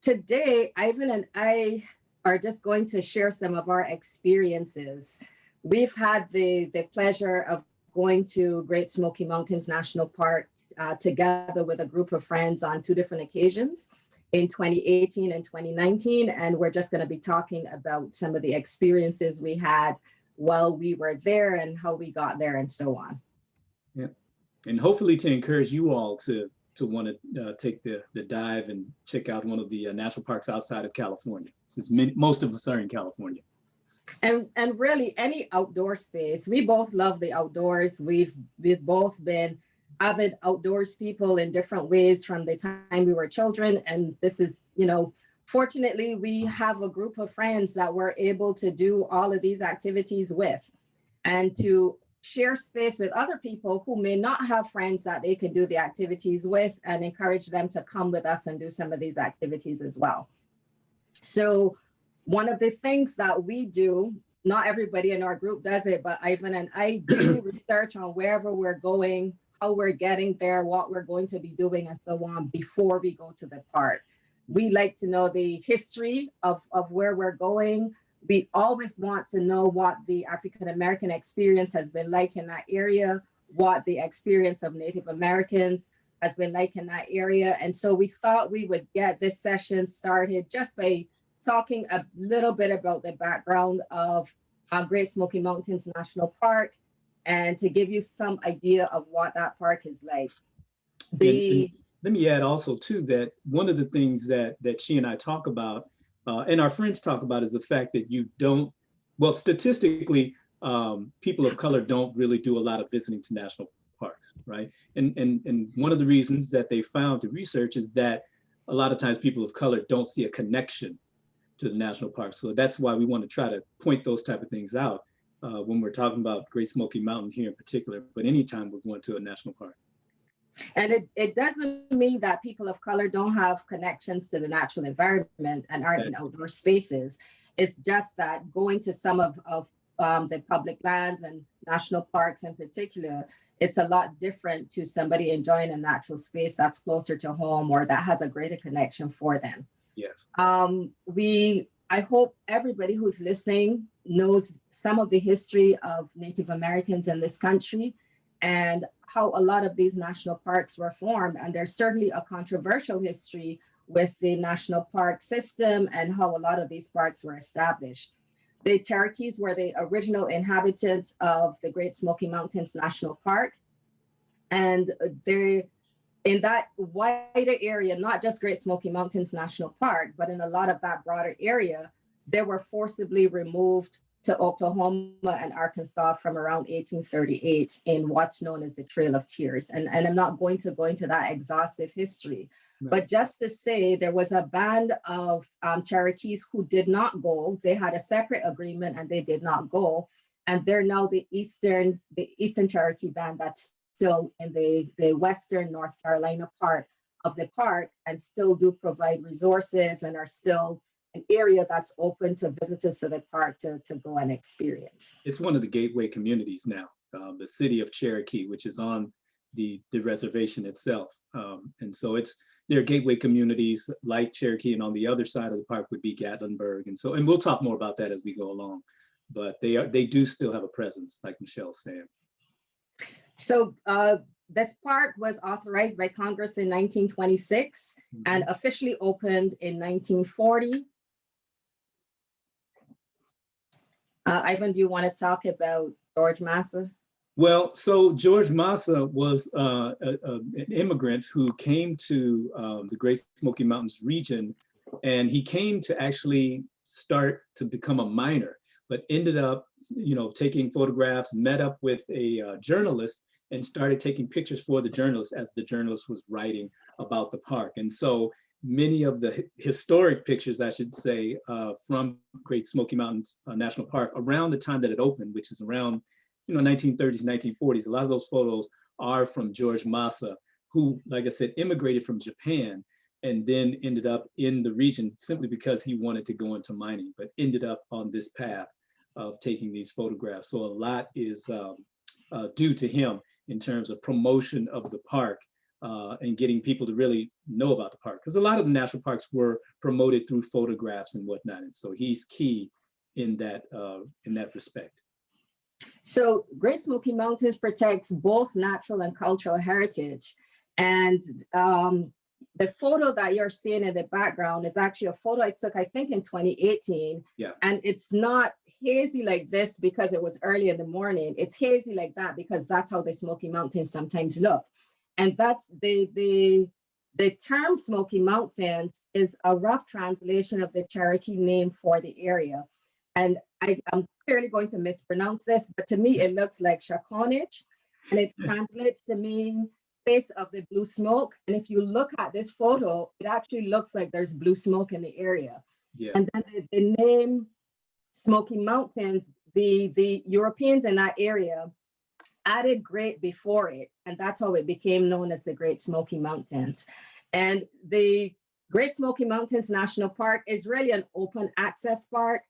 Today, Ivan and I are just going to share some of our experiences. We've had the pleasure of going to Great Smoky Mountains National Park together with a group of friends on two different occasions in 2018 and 2019. And we're just going to be talking about some of the experiences we had while we were there and how we got there and so on. Yeah, and hopefully to encourage you all to want to take the dive and check out one of the national parks outside of California, since most of us are in California. And really any outdoor space. We both love the outdoors. We've both been avid outdoors people in different ways from the time we were children. And this is, fortunately, we have a group of friends that we're able to do all of these activities with and to share space with other people who may not have friends that they can do the activities with and encourage them to come with us and do some of these activities as well. So one of the things that we do, not everybody in our group does it, but Ivan and I do research on wherever we're going, how we're getting there, what we're going to be doing, and so on before we go to the park. We like to know the history of where we're going. We always want to know what the African American experience has been like in that area, what the experience of Native Americans has been like in that area. And so we thought we would get this session started just by talking a little bit about the background of Great Smoky Mountains National Park and to give you some idea of what that park is like. And let me add also too that one of the things that she and I talk about and our friends talk about is the fact that statistically, people of color don't really do a lot of visiting to national parks, right? And one of the reasons that they found through research is that a lot of times people of color don't see a connection to the national park. So that's why we want to try to point those type of things out when we're talking about Great Smoky Mountain here in particular, but anytime we're going to a national park. And it doesn't mean that people of color don't have connections to the natural environment and aren't in outdoor spaces. It's just that going to some of the public lands and national parks in particular, it's a lot different to somebody enjoying a natural space that's closer to home or that has a greater connection for them. Yes. I hope everybody who's listening knows some of the history of Native Americans in this country and how a lot of these national parks were formed. And there's certainly a controversial history with the national park system and how a lot of these parks were established. The Cherokees were the original inhabitants of the Great Smoky Mountains National Park. And they're in that wider area, not just Great Smoky Mountains National Park, but in a lot of that broader area, they were forcibly removed to Oklahoma and Arkansas from around 1838 in what's known as the Trail of Tears. And I'm not going to go into that exhaustive history, but just to say there was a band of Cherokees who did not go. They had a separate agreement and they did not go. And they're now the Eastern Cherokee band that's still in the Western North Carolina part of the park and still do provide resources and are still an area that's open to visitors to the park to go and experience. It's one of the gateway communities now, the city of Cherokee, which is on the reservation itself. And so there are gateway communities like Cherokee, and on the other side of the park would be Gatlinburg. And we'll talk more about that as we go along, but they do still have a presence, like Michelle's saying. So this park was authorized by Congress in 1926 and officially opened in 1940. Ivan, do you want to talk about George Massa? Well, so George Massa was an immigrant who came to the Great Smoky Mountains region, and he came to actually start to become a miner, but ended up, taking photographs, met up with a journalist and started taking pictures for the journalist as the journalist was writing about the park. And so many of the historic pictures, I should say, from Great Smoky Mountains National Park around the time that it opened, which is around 1930s, 1940s, a lot of those photos are from George Massa, who, like I said, immigrated from Japan and then ended up in the region simply because he wanted to go into mining, but ended up on this path of taking these photographs. So a lot is due to him in terms of promotion of the park and getting people to really know about the park. Because a lot of the national parks were promoted through photographs and whatnot. And so he's key in that respect. So Great Smoky Mountains protects both natural and cultural heritage. And the photo that you're seeing in the background is actually a photo I took, I think, in 2018. Yeah. And it's not hazy like this because it was early in the morning. It's hazy like that because that's how the Smoky Mountains sometimes look. And that's the term Smoky Mountains is a rough translation of the Cherokee name for the area. And I'm clearly going to mispronounce this, but to me, it looks like Shakonich, and it translates to mean face of the blue smoke. And if you look at this photo, it actually looks like there's blue smoke in the area. Yeah. And then the name Smoky Mountains, the Europeans in that area added great before it, and that's how it became known as the Great Smoky Mountains. And the Great Smoky Mountains National Park is really an open access park.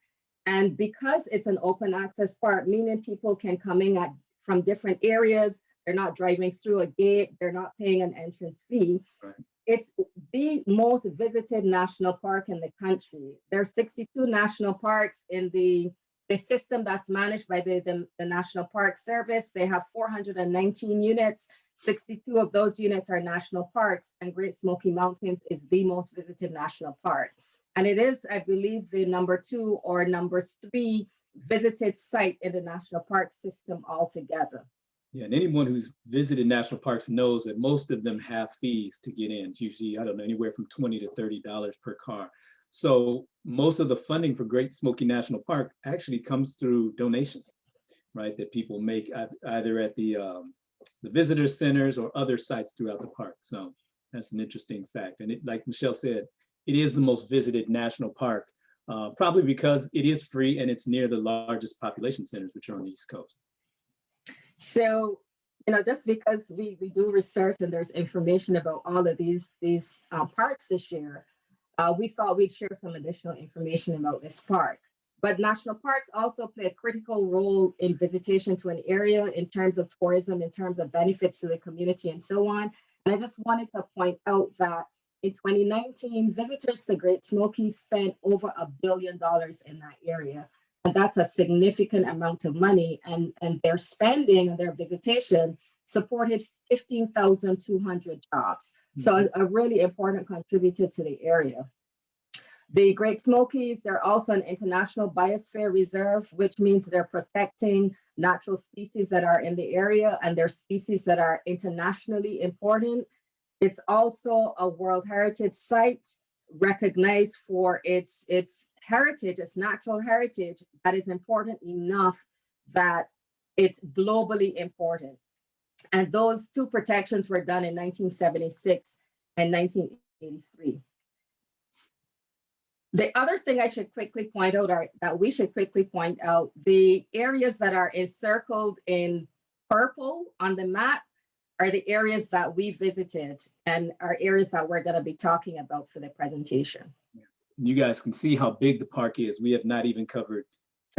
And because it's an open access park, meaning people can come in from different areas, they're not driving through a gate, they're not paying an entrance fee. Right. It's the most visited national park in the country. There are 62 national parks in the system that's managed by the National Park Service. They have 419 units. 62 of those units are national parks, and Great Smoky Mountains is the most visited national park. And it is, I believe, the #2 or #3 visited site in the national park system altogether. Yeah, and anyone who's visited national parks knows that most of them have fees to get in. It's usually, I don't know, anywhere from $20 to $30 per car. So most of the funding for Great Smoky National Park actually comes through donations, right? That people make either at the visitor centers or other sites throughout the park. So that's an interesting fact. And it, like Michelle said, it is the most visited national park, probably because it is free and it's near the largest population centers, which are on the East Coast. So, just because we do research and there's information about all of these parks to share, we thought we'd share some additional information about this park. But national parks also play a critical role in visitation to an area in terms of tourism, in terms of benefits to the community and so on. And I just wanted to point out that in 2019, visitors to Great Smoky spent over $1 billion in that area. And that's a significant amount of money. And their spending and their visitation supported 15,200 jobs. So a really important contributor to the area. The Great Smokies, they're also an international biosphere reserve, which means they're protecting natural species that are in the area, and they're species that are internationally important. It's also a World Heritage Site recognized for its heritage, its natural heritage, that is important enough that it's globally important. And those two protections were done in 1976 and 1983. The other thing I should quickly point out, or that we should quickly point out, the areas that are encircled in purple on the map are the areas that we visited and are areas that we're going to be talking about for the presentation. You guys can see how big the park is. We have not even covered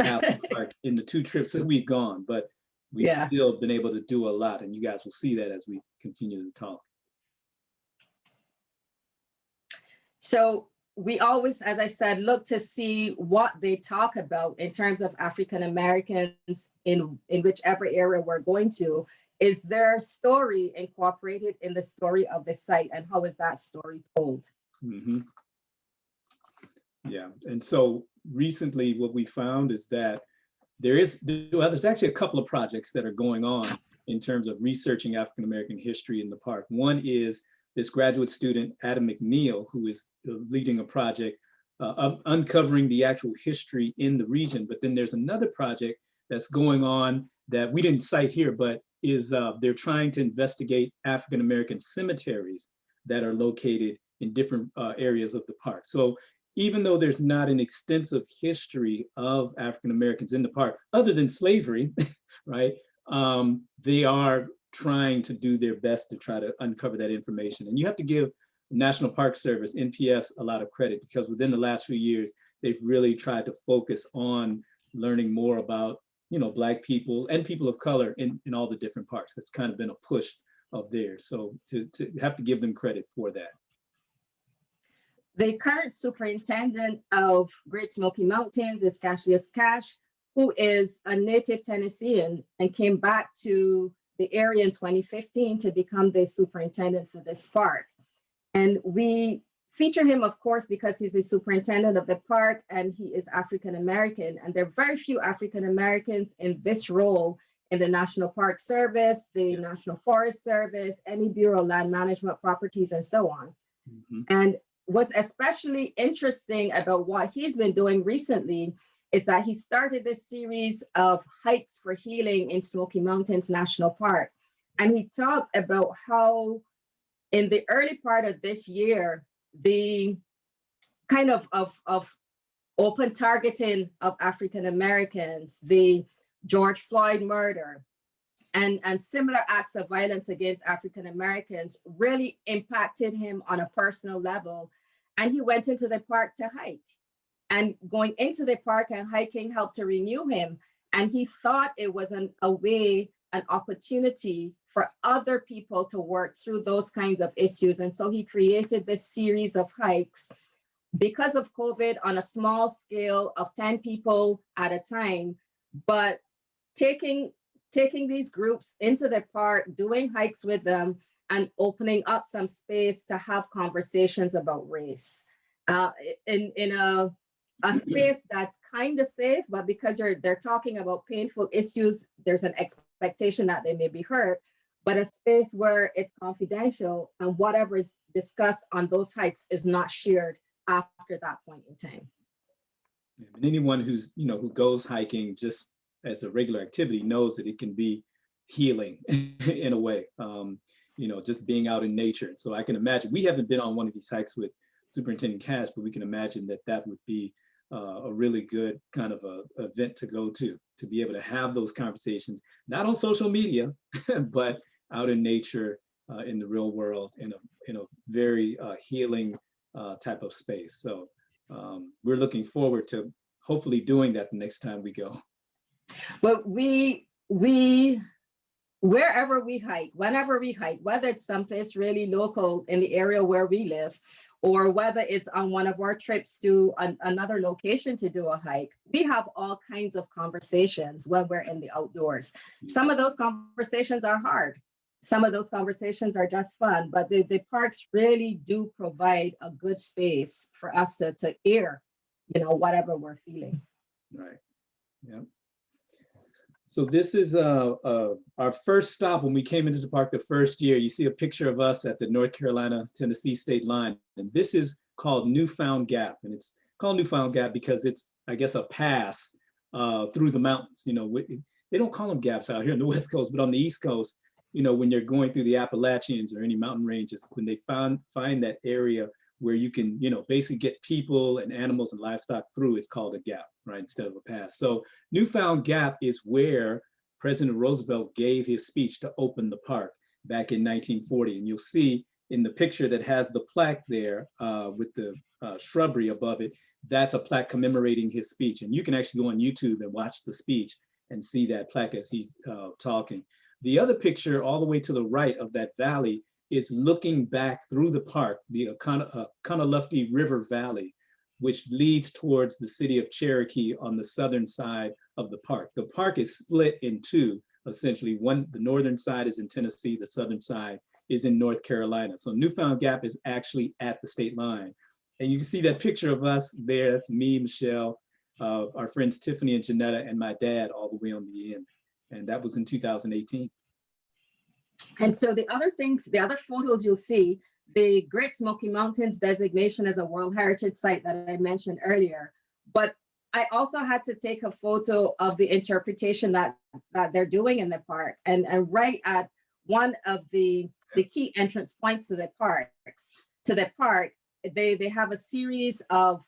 half the park in the 2 trips that we've gone, but we've still been able to do a lot, and you guys will see that as we continue to talk. So we always, as I said, look to see what they talk about in terms of African Americans in whichever area we're going to. Is their story incorporated in the story of the site, and how is that story told? Mm-hmm. Yeah, and so recently what we found is that there's actually a couple of projects that are going on in terms of researching African American history in the park. One is this graduate student, Adam McNeil, who is leading a project uncovering the actual history in the region. But then there's another project that's going on that we didn't cite here, but is they're trying to investigate African American cemeteries that are located in different areas of the park. So even though there's not an extensive history of African Americans in the park, other than slavery, right? They are trying to do their best to try to uncover that information. And you have to give National Park Service, NPS, a lot of credit, because within the last few years, they've really tried to focus on learning more about, Black people and people of color in all the different parks. That's kind of been a push of theirs. So to have to give them credit for that. The current superintendent of Great Smoky Mountains is Cassius Cash, who is a native Tennessean and came back to the area in 2015 to become the superintendent for this park. And we feature him, of course, because he's the superintendent of the park and he is African-American. And there are very few African-Americans in this role in the National Park Service, the National Forest Service, any Bureau of Land Management properties, and so on. Mm-hmm. And what's especially interesting about what he's been doing recently is that he started this series of hikes for healing in Smoky Mountains National Park. And he talked about how in the early part of this year, the kind of open targeting of African Americans, the George Floyd murder, and similar acts of violence against African Americans really impacted him on a personal level. And he went into the park to hike. And going into the park and hiking helped to renew him. And he thought it was an opportunity for other people to work through those kinds of issues. And so he created this series of hikes because of COVID on a small scale of 10 people at a time, but taking these groups into the park, doing hikes with them, and opening up some space to have conversations about race in a space that's kind of safe, but because they're talking about painful issues, there's an expectation that they may be hurt, but a space where it's confidential and whatever is discussed on those hikes is not shared after that point in time. And anyone who goes hiking just as a regular activity knows that it can be healing in a way, just being out in nature. And so I can imagine, we haven't been on one of these hikes with Superintendent Cash, but we can imagine that would be a really good kind of a event to go to be able to have those conversations, not on social media, but out in nature, in the real world, in a very healing type of space. So we're looking forward to hopefully doing that the next time we go. Well, we wherever we hike, whenever we hike, whether it's someplace really local in the area where we live, or whether it's on one of our trips to another location to do a hike, we have all kinds of conversations when we're in the outdoors. Some of those conversations are hard. Some of those conversations are just fun, but the parks really do provide a good space for us to air, whatever we're feeling. Right. Yeah. So this is our first stop when we came into the park the first year. You see a picture of us at the North Carolina-Tennessee state line. And this is called Newfound Gap. And it's called Newfound Gap because it's, I guess, a pass through the mountains. They don't call them gaps out here on the West Coast, but on the East Coast, when you're going through the Appalachians or any mountain ranges, when they find that area where you can, basically get people and animals and livestock through, it's called a gap, right, instead of a pass. So Newfound Gap is where President Roosevelt gave his speech to open the park back in 1940. And you'll see in the picture that has the plaque there with the shrubbery above it, that's a plaque commemorating his speech. And you can actually go on YouTube and watch the speech and see that plaque as he's talking. The other picture all the way to the right of that valley is looking back through the park, the Conaluftee River Valley, which leads towards the city of Cherokee on the southern side of the park. The park is split in two, essentially. The northern side is in Tennessee, the southern side is in North Carolina. So Newfound Gap is actually at the state line. And you can see that picture of us there. That's me, Michelle, our friends Tiffany and Janetta, and my dad all the way on the end. And that was in 2018. And so the other photos you'll see, the Great Smoky Mountains designation as a World Heritage Site that I mentioned earlier. But I also had to take a photo of the interpretation that they're doing in the park. And right at one of the key entrance points to the park, they have a series of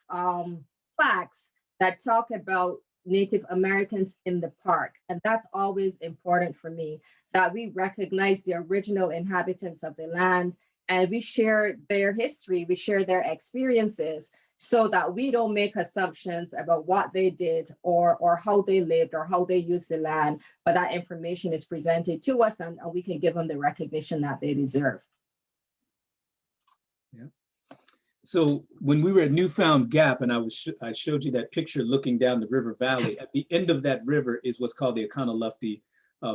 plaques that talk about Native Americans in the park. And that's always important for me, that we recognize the original inhabitants of the land and we share their history, we share their experiences, so that we don't make assumptions about what they did or how they lived or how they used the land, but that information is presented to us and we can give them the recognition that they deserve. Yeah. So when we were at Newfound Gap, and I showed you that picture looking down the river valley, at the end of that river is what's called the Econo-Lofty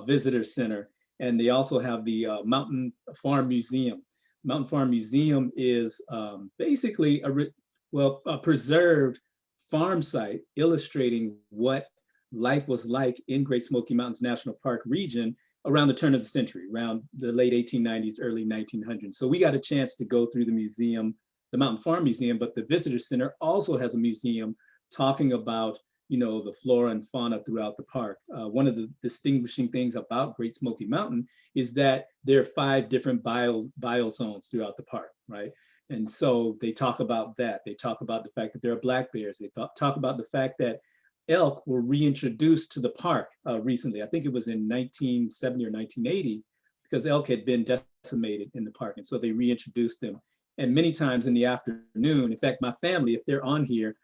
Visitor Center. And they also have the Mountain Farm Museum. Mountain Farm Museum is basically a preserved farm site illustrating what life was like in Great Smoky Mountains National Park region around the turn of the century, around the late 1890s, early 1900s. So we got a chance to go through the museum, the Mountain Farm Museum, but the Visitor Center also has a museum talking about, you know, the flora and fauna throughout the park. One of the distinguishing things about Great Smoky Mountain is that there are 5 different biozones throughout the park, right? And so they talk about that. They talk about the fact that there are black bears. They talk about the fact that elk were reintroduced to the park recently. I think it was in 1970 or 1980, because elk had been decimated in the park. And so they reintroduced them. And many times in the afternoon, in fact, my family, if they're on here,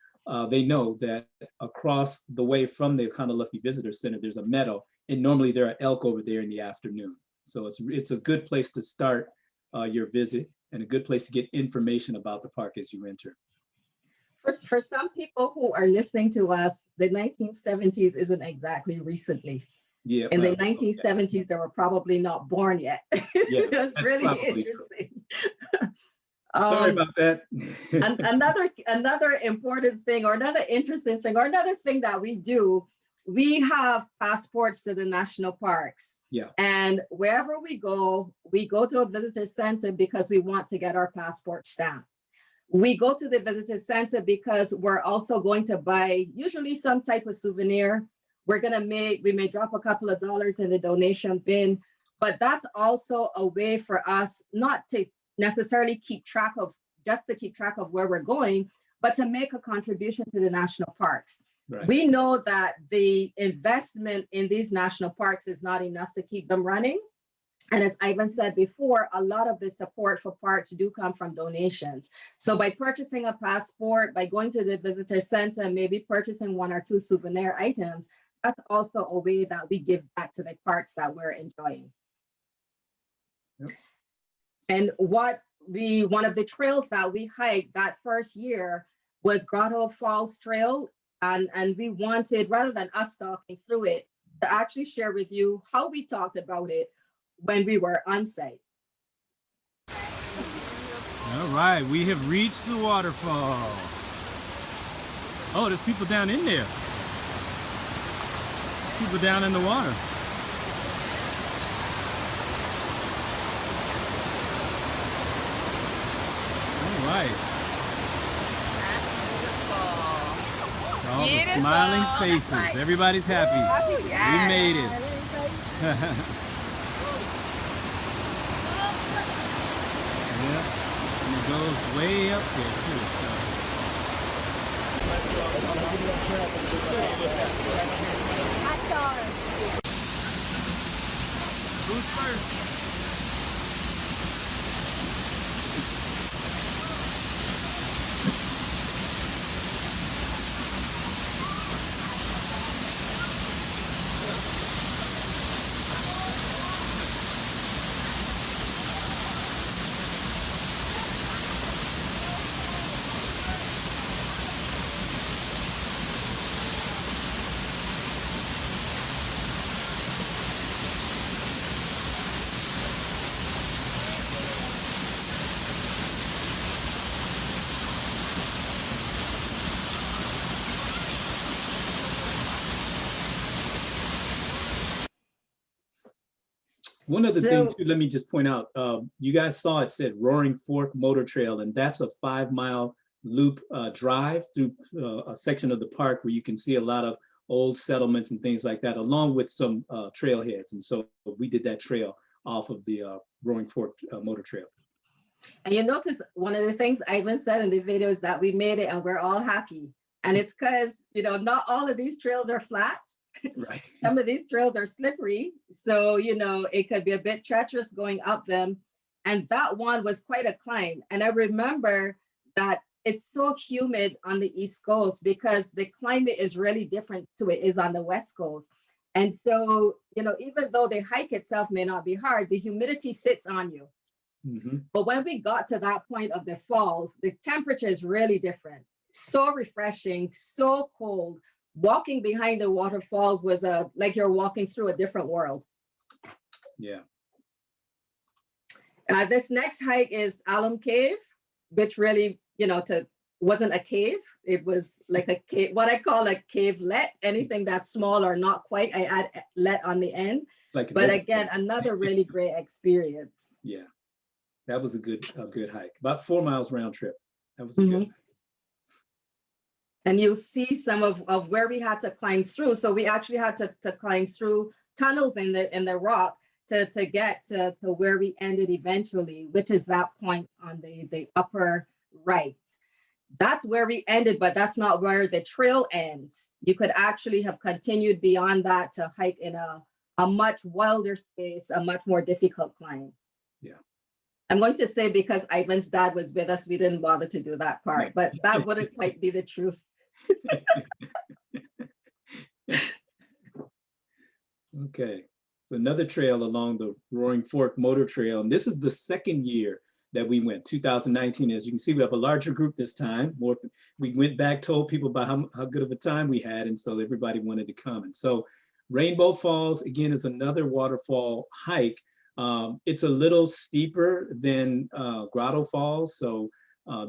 they know that across the way from the Econo-Lofty Visitor Center, there's a meadow, and normally there are elk over there in the afternoon. So it's a good place to start your visit and a good place to get information about the park as you enter. For some people who are listening to us, the 1970s isn't exactly recently. Yeah. In the 1970s, they were probably not born yet. Yeah, that's really interesting. Sorry about that. And another important thing, or another interesting thing, or another thing that we do, we have passports to the national parks. Yeah. And wherever we go to a visitor center because we want to get our passport stamped. We go to the visitor center because we're also going to buy usually some type of souvenir. We may drop a couple of dollars in the donation bin, but that's also a way for us not to necessarily keep track of where we're going, but to make a contribution to the national parks. Right. We know that the investment in these national parks is not enough to keep them running. And as Ivan said before, a lot of the support for parks do come from donations. So by purchasing a passport, by going to the visitor center, maybe purchasing 1 or 2 souvenir items, that's also a way that we give back to the parks that we're enjoying. Yep. And one of the trails that we hiked that first year was Grotto Falls Trail. And we wanted, rather than us talking through it, to actually share with you how we talked about it when we were on site. All right, we have reached the waterfall. Oh, there's people down in there. People down in the water. All right. All the smiling faces. Everybody's happy. Yes. We made it. Yeah. And it goes way up there too. Who's first? One other thing too, let me just point out, you guys saw it said Roaring Fork Motor Trail, and that's a 5-mile loop drive through a section of the park where you can see a lot of old settlements and things like that, along with some trailheads. And so we did that trail off of the Roaring Fork Motor Trail. And you notice one of the things Ivan said in the video is that we made it and we're all happy. And it's because, you know, not all of these trails are flat. Right. Some of these trails are slippery. So, you know, it could be a bit treacherous going up them. And that one was quite a climb. And I remember that it's so humid on the East Coast because the climate is really different to it is on the West Coast. And so, even though the hike itself may not be hard, the humidity sits on you. Mhm. But when we got to that point of the falls, the temperature is really different. So refreshing, so cold. Walking behind the waterfalls was like you're walking through a different world. Yeah. This next hike is Alum Cave, which really, wasn't a cave. It was like a cave, what I call a cavelet. Anything that's small or not quite, I add let on the end. Like But again, another really great experience. Yeah, that was a good hike. About 4 miles round trip. That was a good hike. And you'll see some of where we had to climb through. So we actually had to climb through tunnels in the rock to get to where we ended eventually, which is that point on the upper right. That's where we ended, but that's not where the trail ends. You could actually have continued beyond that to hike in a much wilder space, a much more difficult climb. Yeah. I'm going to say because Ivan's dad was with us, we didn't bother to do that part, but that wouldn't quite be the truth. Okay. So another trail along the Roaring Fork Motor Trail. And this is the second year that we went, 2019. As you can see, we have a larger group this time. We went back, told people about how good of a time we had. And so everybody wanted to come. And so Rainbow Falls, again, is another waterfall hike. It's a little steeper than Grotto Falls. So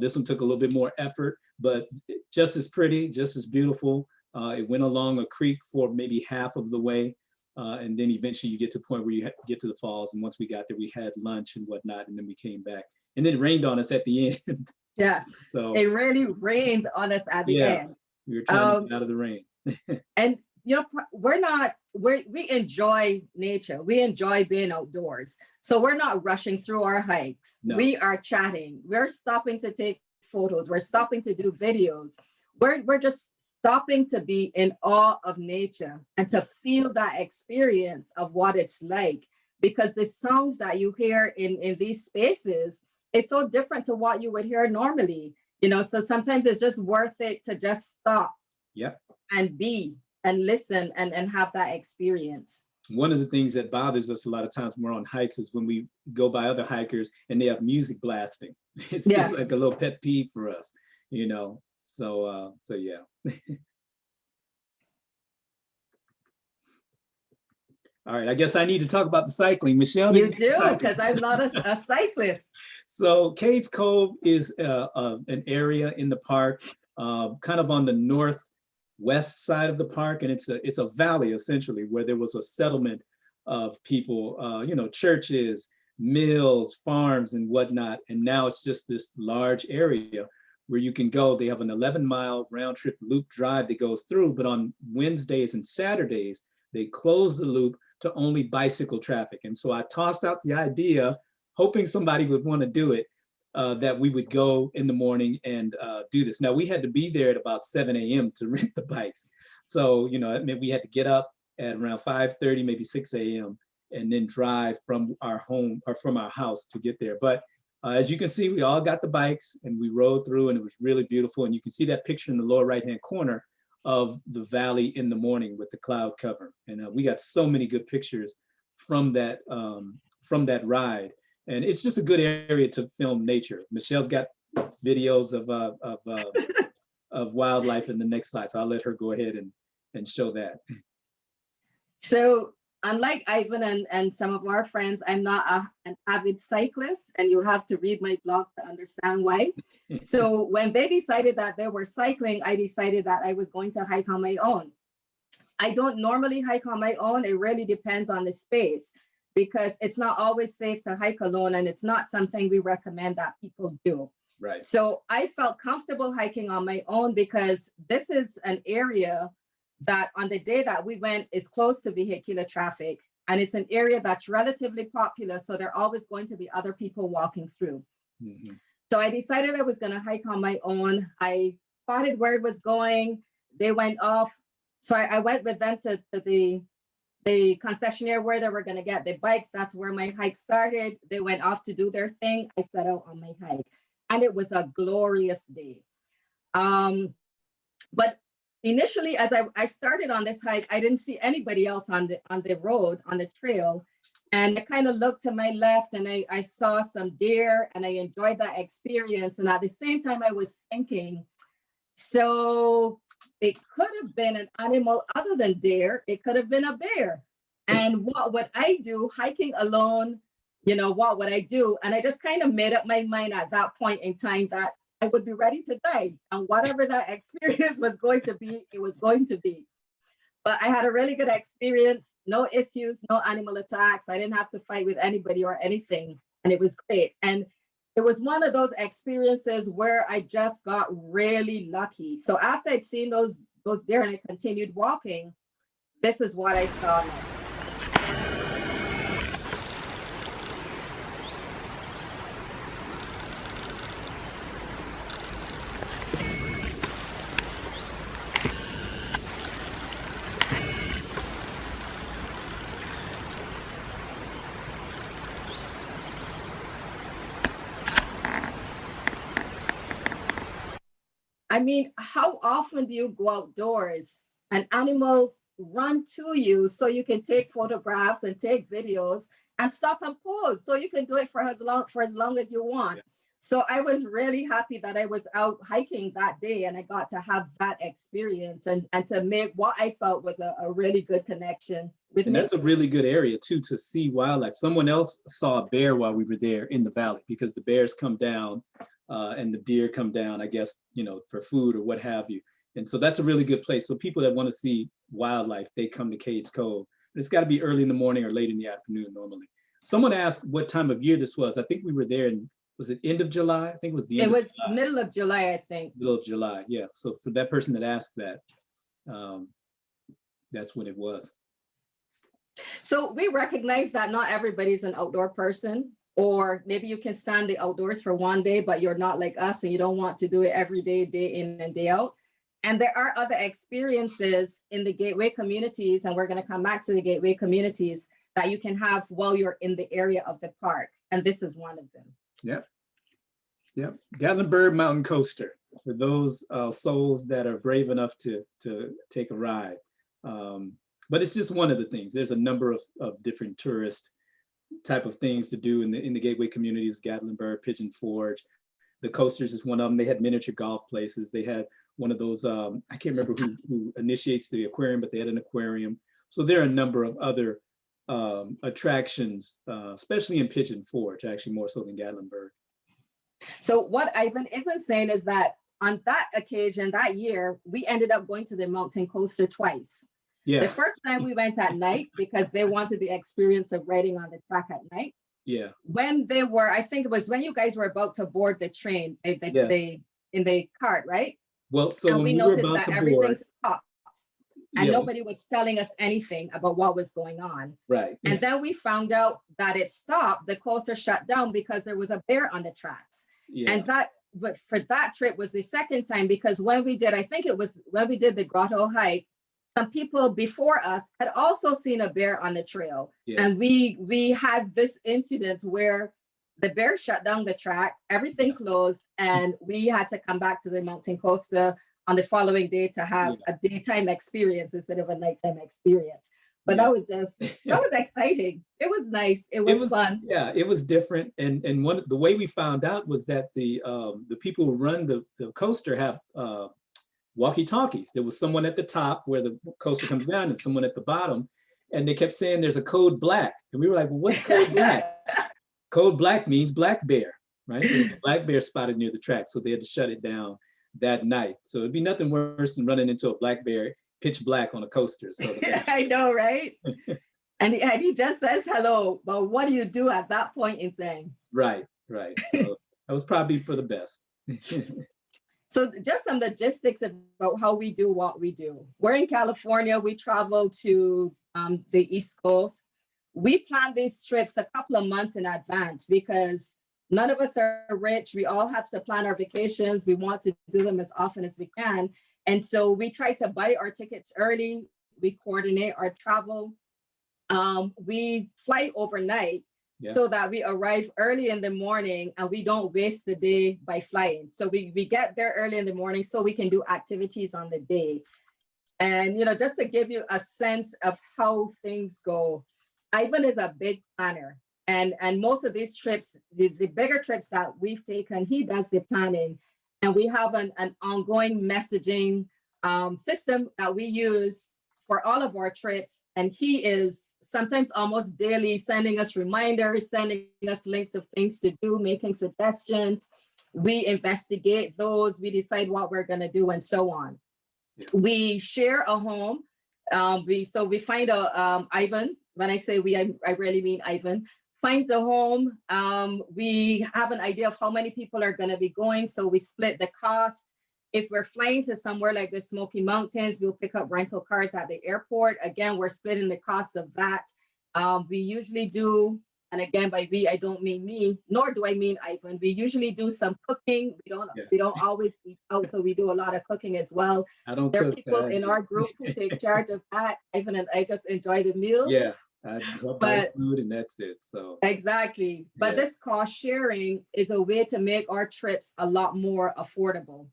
this one took a little bit more effort, but just as pretty, just as beautiful. It went along a creek for maybe half of the way. And then eventually you get to the point where you get to the falls. And once we got there, we had lunch and whatnot, and then we came back. And then it rained on us at the end. Yeah, so it really rained on us at the end. We were trying to get out of the rain. And we enjoy nature. We enjoy being outdoors. So we're not rushing through our hikes. No. We are chatting. We're stopping to take photos. We're stopping to do videos. We're just stopping to be in awe of nature and to feel that experience of what it's like, because the sounds that you hear in these spaces is so different to what you would hear normally, so sometimes it's just worth it to just stop and be and listen and have that experience. One of the things that bothers us a lot of times when we're on hikes is when we go by other hikers and they have music blasting. It's just like a little pet peeve for us, So yeah. All right, I guess I need to talk about the cycling. Michelle, you do, because I'm not a cyclist. So Cades Cove is an area in the park, kind of on the northwest side of the park, and it's a valley essentially where there was a settlement of people, churches, mills, farms, and whatnot. And now it's just this large area where you can go. They have an 11-mile round trip loop drive that goes through, but on Wednesdays and Saturdays, they close the loop to only bicycle traffic. And so I tossed out the idea, hoping somebody would want to do it, that we would go in the morning and do this. Now we had to be there at about 7 a.m. to rent the bikes. So, it meant we had to get up at around 5:30, maybe 6 a.m. and then drive from our home or from our house to get there. But as you can see, we all got the bikes and we rode through, and it was really beautiful. And you can see that picture in the lower right-hand corner of the valley in the morning with the cloud cover. And we got so many good pictures from that ride. And it's just a good area to film nature. Michelle's got videos of wildlife in the next slide. So I'll let her go ahead and show that. So unlike Ivan and some of our friends, I'm not an avid cyclist, and you'll have to read my blog to understand why. So when they decided that they were cycling, I decided that I was going to hike on my own. I don't normally hike on my own. It really depends on the space, because it's not always safe to hike alone, and it's not something we recommend that people do. Right. So I felt comfortable hiking on my own because this is an area that on the day that we went is close to vehicular traffic, and it's an area that's relatively popular. So there are always going to be other people walking through. Mm-hmm. So I decided I was going to hike on my own. I spotted where it was going. They went off. So I went with them to the concessionaire where they were going to get the bikes. That's where my hike started. They went off to do their thing. I set out on my hike, and it was a glorious day. But initially, as I started on this hike, I didn't see anybody else on the road, on the trail. And I kind of looked to my left and I saw some deer and I enjoyed that experience. And at the same time, I was thinking, so it could have been an animal other than deer. It could have been a bear. And what would I do hiking alone? You know, what would I do? And I just kind of made up my mind at that point in time that I would be ready to die. And whatever that experience was going to be, it was going to be. But I had a really good experience, no issues, no animal attacks. I didn't have to fight with anybody or anything. And it was great. And it was one of those experiences where I just got really lucky. So after I'd seen those deer and I continued walking, this is what I saw next. I mean, how often do you go outdoors and animals run to you so you can take photographs and take videos and stop and pause so you can do it for as long as you want. Yeah. So I was really happy that I was out hiking that day and I got to have that experience and to make what I felt was a really good connection with me. And that's a really good area too, to see wildlife. Someone else saw a bear while we were there in the valley because the bears come down and the deer come down, I guess, you know, for food or what have you. And so that's a really good place. So people that want to see wildlife, they come to Cades Cove. But it's got to be early in the morning or late in the afternoon normally. Someone asked what time of year this was. I think we were there in, was it end of July? I think it was the end of July. It was middle of July, I think. Middle of July, yeah. So for that person that asked that, that's when it was. So we recognize that not everybody's an outdoor person. Or maybe you can stand the outdoors for one day, but you're not like us and you don't want to do it every day, day in and day out. And there are other experiences in the Gateway communities, and we're going to come back to the Gateway communities that you can have while you're in the area of the park. And this is one of them. Yep. Yep. Gatlinburg Mountain Coaster for those souls that are brave enough to take a ride. But it's just one of the things. There's a number of different tourist type of things to do in the Gateway communities, Gatlinburg, Pigeon Forge. The coasters is one of them. They had miniature golf places. They had one of those, I can't remember who initiates the aquarium, but they had an aquarium. So there are a number of other attractions, especially in Pigeon Forge, actually more so than Gatlinburg. So what Ivan isn't saying is that on that occasion, that year, we ended up going to the mountain coaster twice. Yeah. The first time we went at night because they wanted the experience of riding on the track at night. Yeah. When they were, I think it was when you guys were about to board the train, in the cart, right? Well, so and when we noticed that everything stopped and nobody was telling us anything about what was going on. Right. And then we found out that it stopped, the coaster shut down because there was a bear on the tracks. Yeah. And but for that trip was the second time because when we did, I think it was when we did the grotto hike, some people before us had also seen a bear on the trail. Yeah. And we had this incident where the bear shut down the track, everything closed, and we had to come back to the mountain coaster on the following day to have a daytime experience instead of a nighttime experience. But that was just, that was exciting. It was nice. It was fun. Yeah, it was different. And the way we found out was that the people who run the coaster have walkie-talkies. There was someone at the top where the coaster comes down and someone at the bottom. And they kept saying there's a code black. And we were like, well, what's code black? Code black means black bear, right? There's a black bear spotted near the track. So they had to shut it down that night. So it'd be nothing worse than running into a black bear pitch black on a coaster. So I know, right? and he just says hello, but what do you do at that point in time? Right. So that was probably for the best. So just some logistics about how we do what we do. We're in California. We travel to the East Coast. We plan these trips a couple of months in advance because none of us are rich. We all have to plan our vacations. We want to do them as often as we can. And so we try to buy our tickets early. We coordinate our travel. We fly overnight. Yeah. so that we arrive early in the morning and we don't waste the day by flying. So we get there early in the morning so we can do activities on the day. And, just to give you a sense of how things go, Ivan is a big planner. And most of these trips, the bigger trips that we've taken, he does the planning. And we have an ongoing messaging system that we use for all of our trips. And he is sometimes almost daily sending us reminders, sending us links of things to do, making suggestions. We investigate those, we decide what we're going to do, and so on. Yeah. We share a home. We find Ivan. When I say we, I really mean Ivan. Finds a home. We have an idea of how many people are going to be going, so we split the cost. If we're flying to somewhere like the Smoky Mountains, we'll pick up rental cars at the airport. Again, we're splitting the cost of that. We usually do, and again, by we, I don't mean me, nor do I mean Ivan. We usually do some cooking. We don't always eat out, so we do a lot of cooking as well. There are people in our group who take charge of that. Ivan and I just enjoy the meals. Yeah, I buy food and that's it. So exactly. But this cost sharing is a way to make our trips a lot more affordable.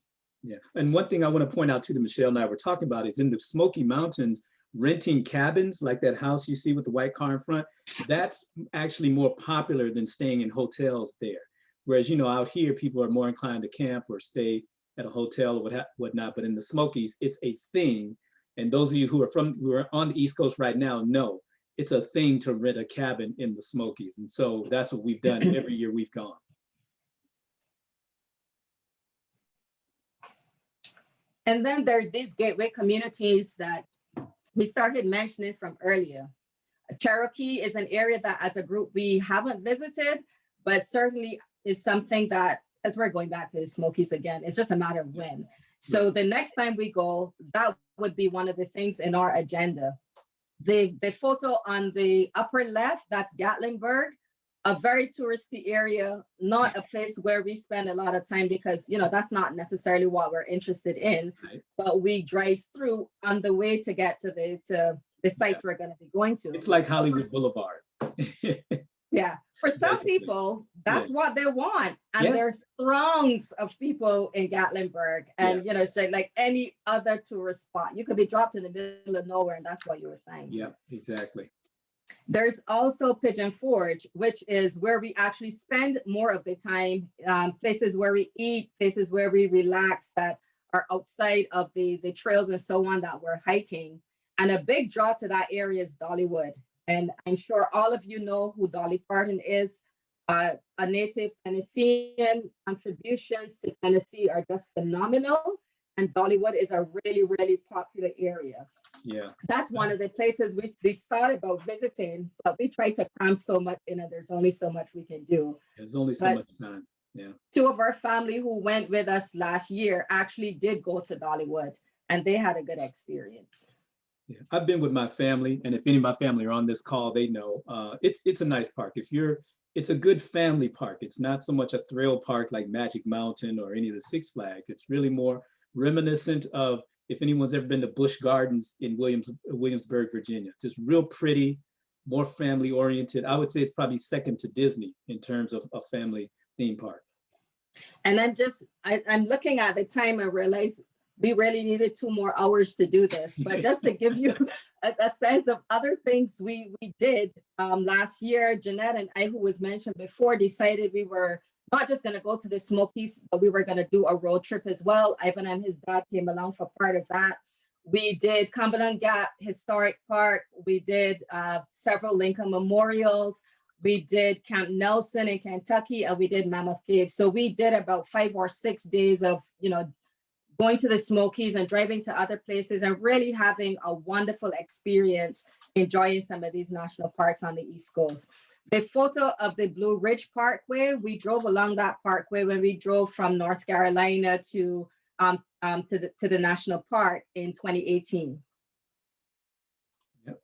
Yeah, and one thing I want to point out too that Michelle and I were talking about is in the Smoky Mountains, renting cabins like that house you see with the white car in front, that's actually more popular than staying in hotels there. Whereas, out here, people are more inclined to camp or stay at a hotel or whatnot, but in the Smokies, it's a thing. And those of you who are on the East Coast right now know it's a thing to rent a cabin in the Smokies. And so that's what we've done every year we've gone. And then there are these gateway communities that we started mentioning from earlier. Cherokee is an area that as a group we haven't visited, but certainly is something that, as we're going back to the Smokies again, it's just a matter of when. So the next time we go, that would be one of the things in our agenda. The photo on the upper left, that's Gatlinburg, a very touristy area, not a place where we spend a lot of time because, that's not necessarily what we're interested in, right. But we drive through on the way to get to the sites we're going to be going to. It's like Hollywood Boulevard. Yeah. For some people, that's what they want. And there are throngs of people in Gatlinburg. And, it's like any other tourist spot. You could be dropped in the middle of nowhere and that's what you would find. Yeah, exactly. There's also Pigeon Forge, which is where we actually spend more of the time, places where we eat, places where we relax that are outside of the trails and so on that we're hiking. And a big draw to that area is Dollywood. And I'm sure all of you know who Dolly Parton is, a native Tennessean. Contributions to Tennessee are just phenomenal. And Dollywood is a really, really popular area. Yeah. That's one of the places we thought about visiting, but we try to cram so much in and there's only so much we can do. There's only so much time. Yeah. Two of our family who went with us last year actually did go to Dollywood and they had a good experience. Yeah, I've been with my family, and if any of my family are on this call, they know it's a nice park. It's a good family park. It's not so much a thrill park like Magic Mountain or any of the Six Flags. It's really more reminiscent of, if anyone's ever been to Busch Gardens in Williamsburg, Virginia. Just real pretty, more family oriented. I would say it's probably second to Disney in terms of a family theme park. And I'm looking at the time and realize we really needed 2 more hours to do this, but just to give you a sense of other things we did last year, Jeanette and I, who was mentioned before, decided we were not just going to go to the Smokies, but we were going to do a road trip as well. Ivan and his dad came along for part of that. We did Cumberland Gap Historic Park. We did several Lincoln Memorials. We did Camp Nelson in Kentucky, and we did Mammoth Cave. So we did about 5 or 6 days of, going to the Smokies and driving to other places and really having a wonderful experience enjoying some of these national parks on the East Coast. The photo of the Blue Ridge Parkway, we drove along that parkway when we drove from North Carolina to the national park in 2018. Yep.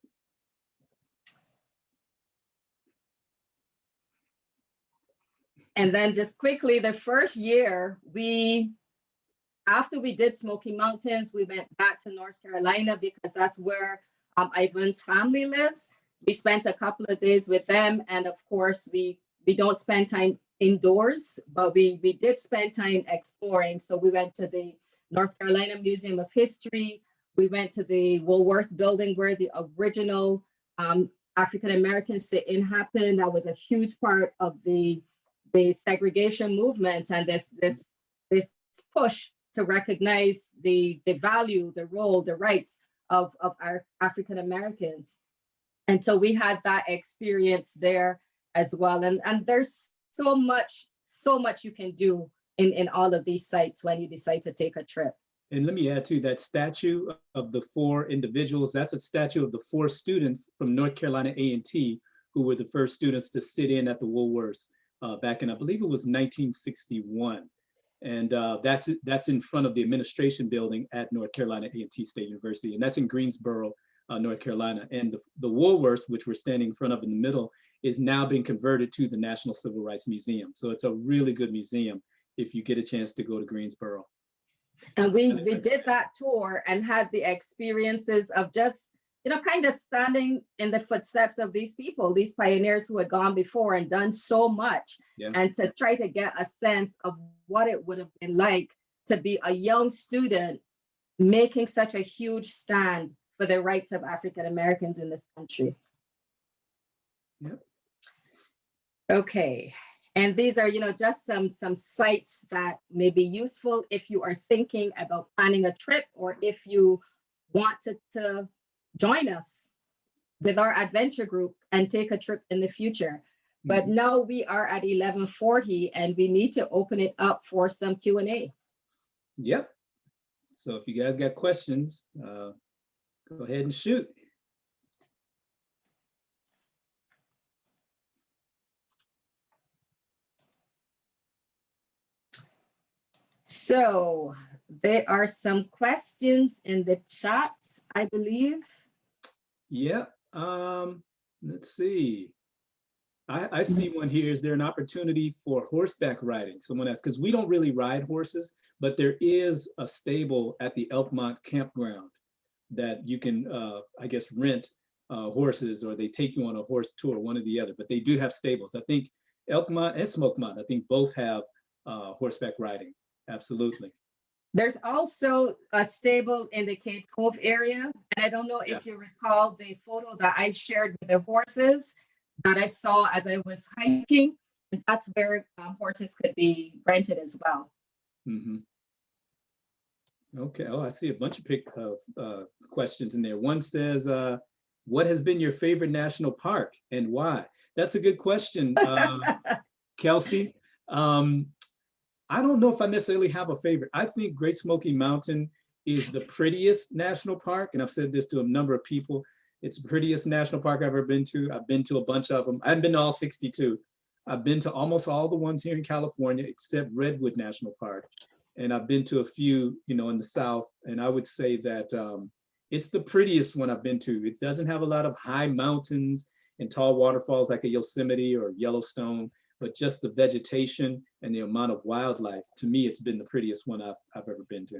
And then just quickly, the first year after we did Smoky Mountains, we went back to North Carolina because that's where Ivan's family lives. we spent a couple of days with them. And of course, we don't spend time indoors, but we did spend time exploring. So we went to the North Carolina Museum of History. We went to the Woolworth building where the original African-American sit-in happened. That was a huge part of the segregation movement and this push to recognize the value, the role, the rights of our African-Americans. And so we had that experience there as well. And there's so much you can do in all of these sites when you decide to take a trip. And let me add to that statue of the 4 individuals. That's a statue of the 4 students from North Carolina A&T who were the first students to sit in at the Woolworths back in, I believe it was 1961. And that's in front of the administration building at North Carolina A&T State University. And that's in Greensboro, North Carolina. And the Woolworths, which we're standing in front of in the middle, is now being converted to the National Civil Rights Museum. So it's a really good museum if you get a chance to go to Greensboro. And we did that tour and had the experiences of just, kind of standing in the footsteps of these people, these pioneers who had gone before and done so much, and to try to get a sense of what it would have been like to be a young student making such a huge stand for the rights of African Americans in this country. Yep. Okay. And these are, just some sites that may be useful if you are thinking about planning a trip or if you want to join us with our adventure group and take a trip in the future. But now we are at 11:40 and we need to open it up for some Q&A. Yep. So if you guys got questions, go ahead and shoot. So there are some questions in the chat, I believe. Yeah. Let's see. I see one here. Is there an opportunity for horseback riding? Someone asked, because we don't really ride horses, but there is a stable at the Elkmont campground that you can, I guess, rent horses, or they take you on a horse tour, one or the other. But they do have stables. I think Elkmont and Smokemont, I think both have horseback riding. Absolutely. There's also a stable in the Cades Cove area. And I don't know if you recall the photo that I shared with the horses that I saw as I was hiking. And that's where horses could be rented as well. Mm-hmm. Okay. Oh, I see a bunch of questions in there. One says, what has been your favorite national park and why? That's a good question, Kelsey. I don't know if I necessarily have a favorite. I think Great Smoky Mountain is the prettiest national park. And I've said this to a number of people. It's the prettiest national park I've ever been to. I've been to a bunch of them. I haven't been to all 62. I've been to almost all the ones here in California, except Redwood National Park. And I've been to a few, in the South. And I would say that it's the prettiest one I've been to. It doesn't have a lot of high mountains and tall waterfalls like a Yosemite or Yellowstone, but just the vegetation and the amount of wildlife. To me, it's been the prettiest one I've ever been to.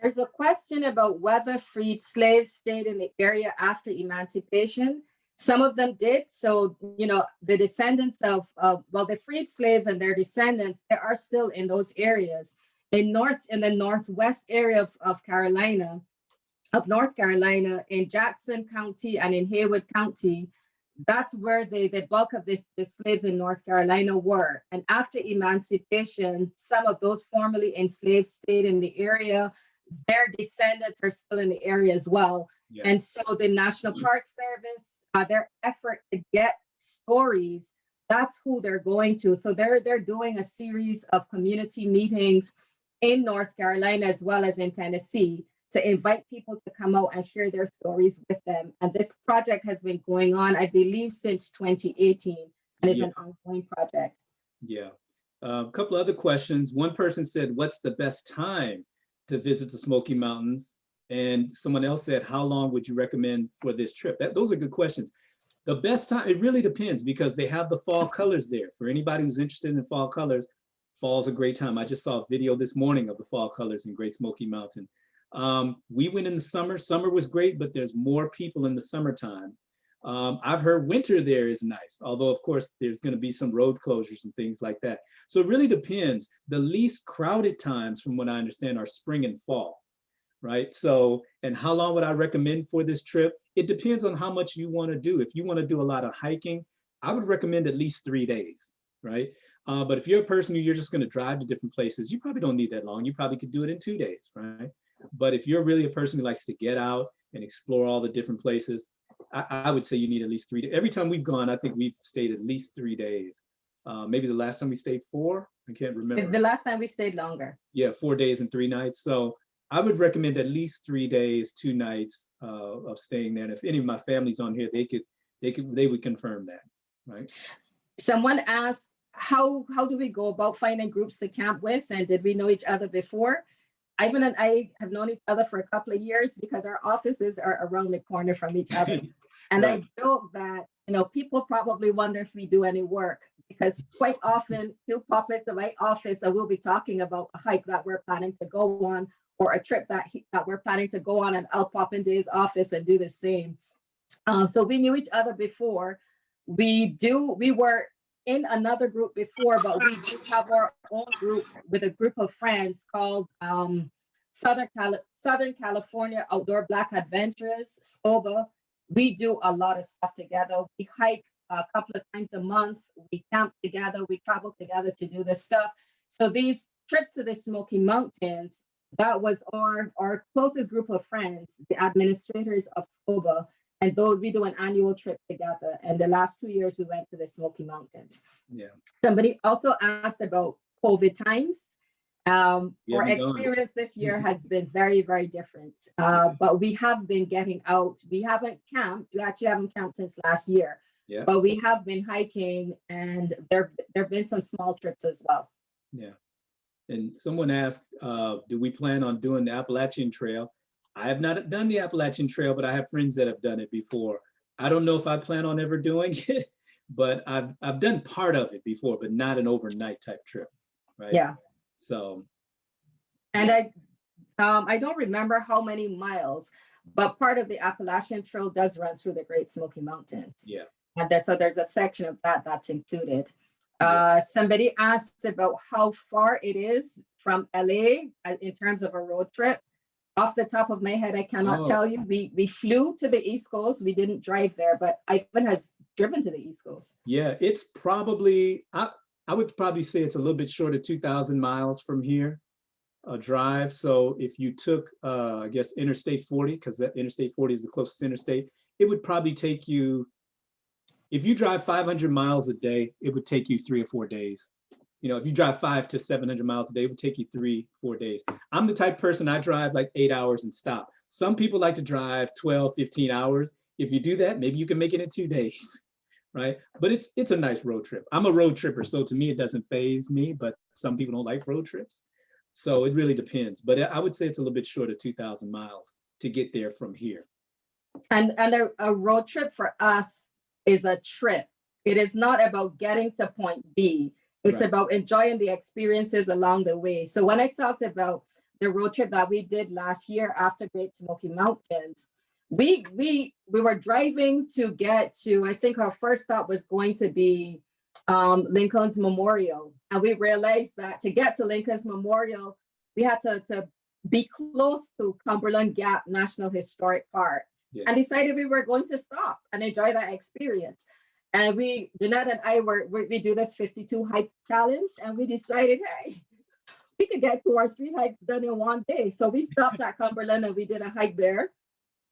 There's a question about whether freed slaves stayed in the area after emancipation. Some of them did. So, the descendants of the freed slaves and their descendants, they are still in those areas. In the northwest area of North Carolina, in Jackson County and in Haywood County, that's where the bulk of the slaves in North Carolina were. And after emancipation, some of those formerly enslaved stayed in the area. Their descendants are still in the area as well. Yeah. And so the National Park Service, their effort to get stories, that's who they're going to. So they're doing a series of community meetings in North Carolina as well as in Tennessee to invite people to come out and share their stories with them. And this project has been going on, I believe, since 2018, and it's an ongoing project. Yeah. A couple other questions. One person said, what's the best time to visit the Smoky Mountains? And someone else said, how long would you recommend for this trip? Those are good questions. The best time, it really depends, because they have the fall colors there. For anybody who's interested in fall colors, fall's a great time. I just saw a video this morning of the fall colors in Great Smoky Mountain. We went in the summer. Summer was great, but there's more people in the summertime. I've heard winter there is nice, although of course there's going to be some road closures and things like that. So it really depends. The least crowded times, from what I understand, are spring and fall, right? So, and how long would I recommend for this trip? It depends on how much you want to do. If you want to do a lot of hiking, I would recommend at least 3 days, right? But if you're a person who you're just going to drive to different places, you probably don't need that long. You probably could do it in 2 days, right? But if you're really a person who likes to get out and explore all the different places, I would say you need at least 3 days. Every time we've gone, I think we've stayed at least 3 days. Maybe the last time we stayed 4, I can't remember. The last time we stayed longer. Yeah, 4 days and 3 nights. So I would recommend at least 3 days, 2 nights of staying there. And if any of my family's on here, they would confirm that, right? Someone asked, how do we go about finding groups to camp with? And did we know each other before? Ivan and I have known each other for a couple of years because our offices are around the corner from each other. And right. I know that, people probably wonder if we do any work, because quite often he'll pop into my office and we'll be talking about a hike that we're planning to go on, or a trip that we're planning to go on, and I'll pop into his office and do the same. So we knew each other before. We were in another group before, but we do have our own group with a group of friends called Southern California Outdoor Black Adventurers, SCOBA. We do a lot of stuff together. We hike a couple of times a month. We camp together. We travel together to do this stuff. So these trips to the Smoky Mountains, that was our closest group of friends, the administrators of SCOBA. And those, we do an annual trip together. And the last 2 years, we went to the Smoky Mountains. Yeah. Somebody also asked about COVID times. Our experience this year has been very, very different. But we have been getting out. We haven't camped. We actually haven't camped since last year. Yeah. But we have been hiking, and there have been some small trips as well. Yeah. And someone asked, do we plan on doing the Appalachian Trail? I have not done the Appalachian Trail, but I have friends that have done it before. I don't know if I plan on ever doing it, but I've done part of it before, but not an overnight type trip, right? Yeah. So. And I don't remember how many miles, but part of the Appalachian Trail does run through the Great Smoky Mountains. Yeah. And so there's a section of that's included. Yeah. Somebody asked about how far it is from LA in terms of a road trip. Off the top of my head, I cannot tell you. We flew to the East Coast. We didn't drive there, but Ivan has driven to the East Coast. Yeah, it's probably, I would probably say it's a little bit short of 2,000 miles from here, a drive. So if you took, I guess, Interstate 40, because that Interstate 40 is the closest interstate, it would probably take you, if you drive 500 miles a day, it would take you 3 or 4 days. If you drive 500 to 700 miles a day, it would take you 3, 4 days. I'm the type of person, I drive like 8 hours and stop. Some people like to drive 12, 15 hours. If you do that, maybe you can make it in 2 days, right? But it's a nice road trip. I'm a road tripper, so to me, it doesn't faze me, but some people don't like road trips. So it really depends. But I would say it's a little bit short of 2,000 miles to get there from here. And a road trip for us is a trip. It is not about getting to point B. It's right. About enjoying the experiences along the way. So when I talked about the road trip that we did last year after Great Smoky Mountains, we were driving to get to, I think our first stop was going to be Lincoln's Memorial. And we realized that to get to Lincoln's Memorial, we had to be close to Cumberland Gap National Historic Park. Yeah. And decided we were going to stop and enjoy that experience. And Jeanette and I we do this 52 hike challenge, and we decided, hey, we could get 2 or 3 hikes done in one day. So we stopped at Cumberland and we did a hike there.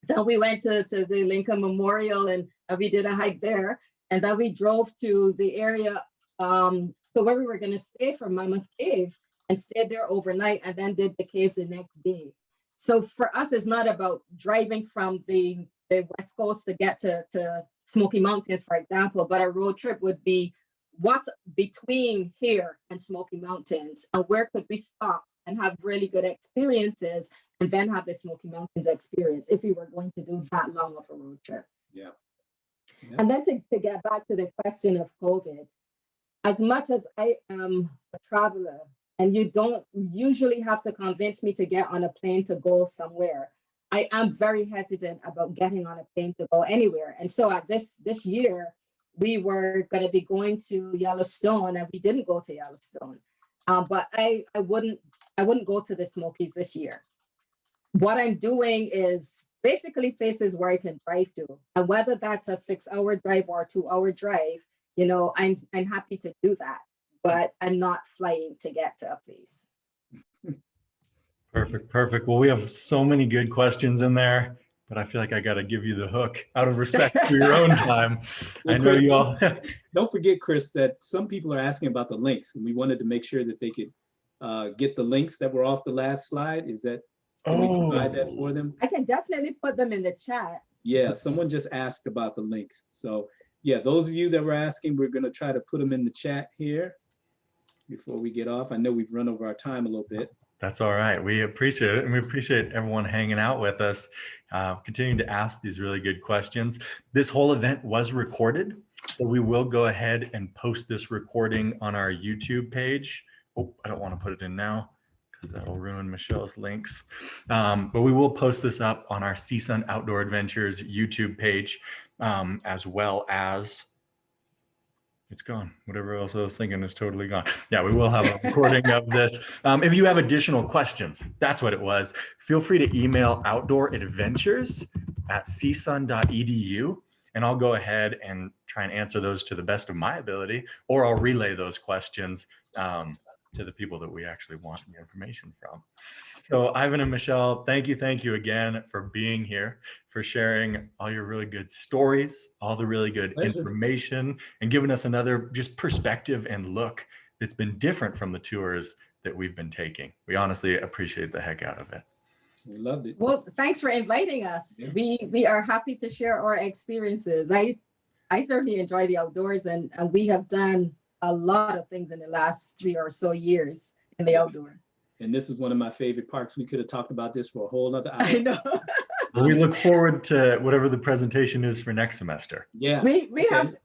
Then we went to the Lincoln Memorial and we did a hike there. And then we drove to the area, so where we were going to stay for Mammoth Cave, and stayed there overnight, and then did the caves the next day. So for us, it's not about driving from the West Coast to get to Smoky Mountains, for example, but a road trip would be what's between here and Smoky Mountains, and where could we stop and have really good experiences, and then have the Smoky Mountains experience if we were going to do that long of a road trip. Yeah. Yeah. And then to get back to the question of COVID, as much as I am a traveler and you don't usually have to convince me to get on a plane to go somewhere. I am very hesitant about getting on a plane to go anywhere. And so at this year, we were going to be going to Yellowstone, and we didn't go to Yellowstone. But I wouldn't go to the Smokies this year. What I'm doing is basically places where I can drive to, and whether that's a 6-hour drive or a 2-hour drive, you know, I'm happy to do that, but I'm not flying to get to a place. Perfect, perfect. Well, we have so many good questions in there, but I feel like I got to give you the hook out of respect for your own time. Well, I know Chris, you all. Don't forget, Chris, that some people are asking about the links, and we wanted to make sure that they could get the links that were off the last slide. Is that, can we provide that for them? I can definitely put them in the chat. Yeah, someone just asked about the links. So yeah, those of you that were asking, we're going to try to put them in the chat here before we get off. I know we've run over our time a little bit. That's all right. We appreciate it. And we appreciate everyone hanging out with us, continuing to ask these really good questions. This whole event was recorded, so we will go ahead and post this recording on our YouTube page. Oh, I don't want to put it in now because that'll ruin Michelle's links. But we will post this up on our CSUN Outdoor Adventures YouTube page, as well as, it's gone. Whatever else I was thinking is totally gone. Yeah, we will have a recording of this. If you have additional questions, that's what it was. Feel free to email outdooradventures@csun.edu, and I'll go ahead and try and answer those to the best of my ability, or I'll relay those questions to the people that we actually want the information from. So Ivan and Michelle, thank you again for being here, for sharing all your really good stories, all the really good information, and giving us another just perspective and look that's been different from the tours that we've been taking. We honestly appreciate the heck out of it. We loved it. Well, thanks for inviting us. Yeah. We are happy to share our experiences. I certainly enjoy the outdoors, and we have done a lot of things in the last 3 or so years in the outdoors. And this is one of my favorite parks. We could have talked about this for a whole nother hour. I know. We look forward to whatever the presentation is for next semester. Yeah. We have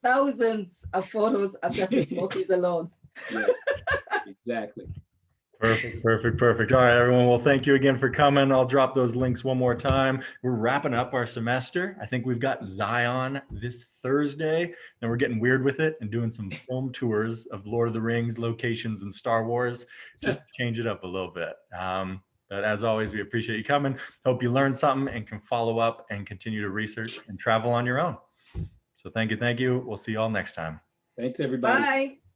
thousands of photos of just the Smokies alone. Yeah, exactly. Perfect. All right, everyone. Well, thank you again for coming. I'll drop those links one more time. We're wrapping up our semester. I think we've got Zion this Thursday, and we're getting weird with it and doing some film tours of Lord of the Rings locations and Star Wars, just to change it up a little bit. But as always, we appreciate you coming. Hope you learned something and can follow up and continue to research and travel on your own. So thank you. We'll see you all next time. Thanks, everybody. Bye.